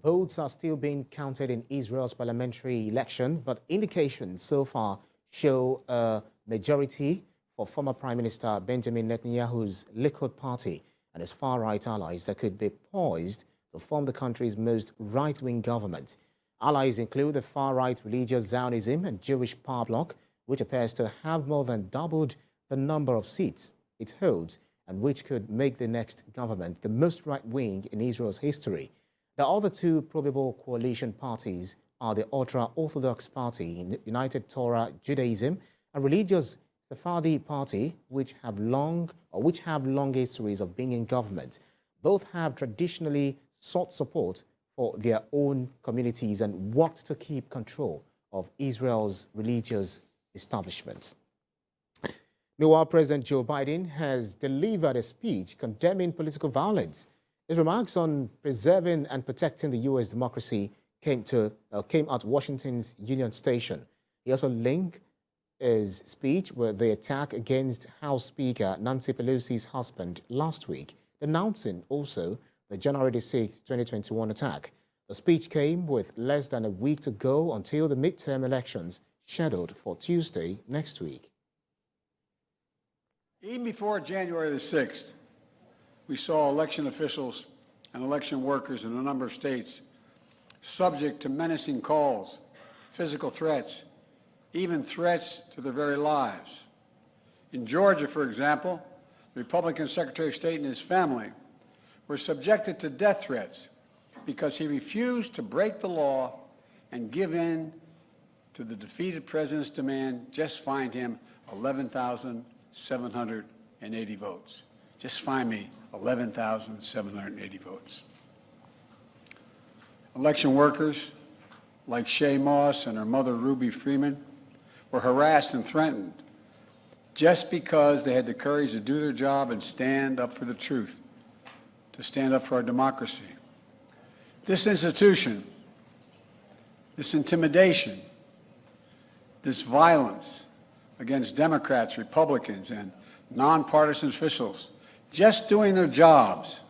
votes are still being counted in Israel's parliamentary election, but indications so far show a majority for former Prime Minister Benjamin Netanyahu's Likud party and his far-right allies that could be poised to form the country's most right-wing government. Allies include the far-right religious Zionism and Jewish power bloc, which appears to have more than doubled the number of seats it holds and which could make the next government the most right-wing in Israel's history. The other two probable coalition parties are the ultra-Orthodox party, United Torah Judaism, and religious Sephardi party, which have long histories of being in government. Both have traditionally sought support for their own communities and worked to keep control of Israel's religious establishment. Meanwhile, President Joe Biden has delivered a speech condemning political violence. His remarks on preserving and protecting the U.S. democracy came at Washington's Union Station. He also linked his speech with the attack against House Speaker Nancy Pelosi's husband last week, denouncing also the January 6, 2021 attack. The speech came with less than a week to go until the midterm elections scheduled for Tuesday next week. Even before January the 6th, we saw election officials and election workers in a number of states subject to menacing calls, physical threats, even threats to their very lives. In Georgia, for example, the Republican Secretary of State and his family were subjected to death threats because he refused to break the law and give in to the defeated president's demand, just find him 11,780 votes. Just find me 11,780 votes. Election workers like Shay Moss and her mother Ruby Freeman were harassed and threatened just because they had the courage to do their job and stand up for the truth, to stand up for our democracy. This institution, this intimidation, this violence against Democrats, Republicans, and nonpartisan officials just doing their jobs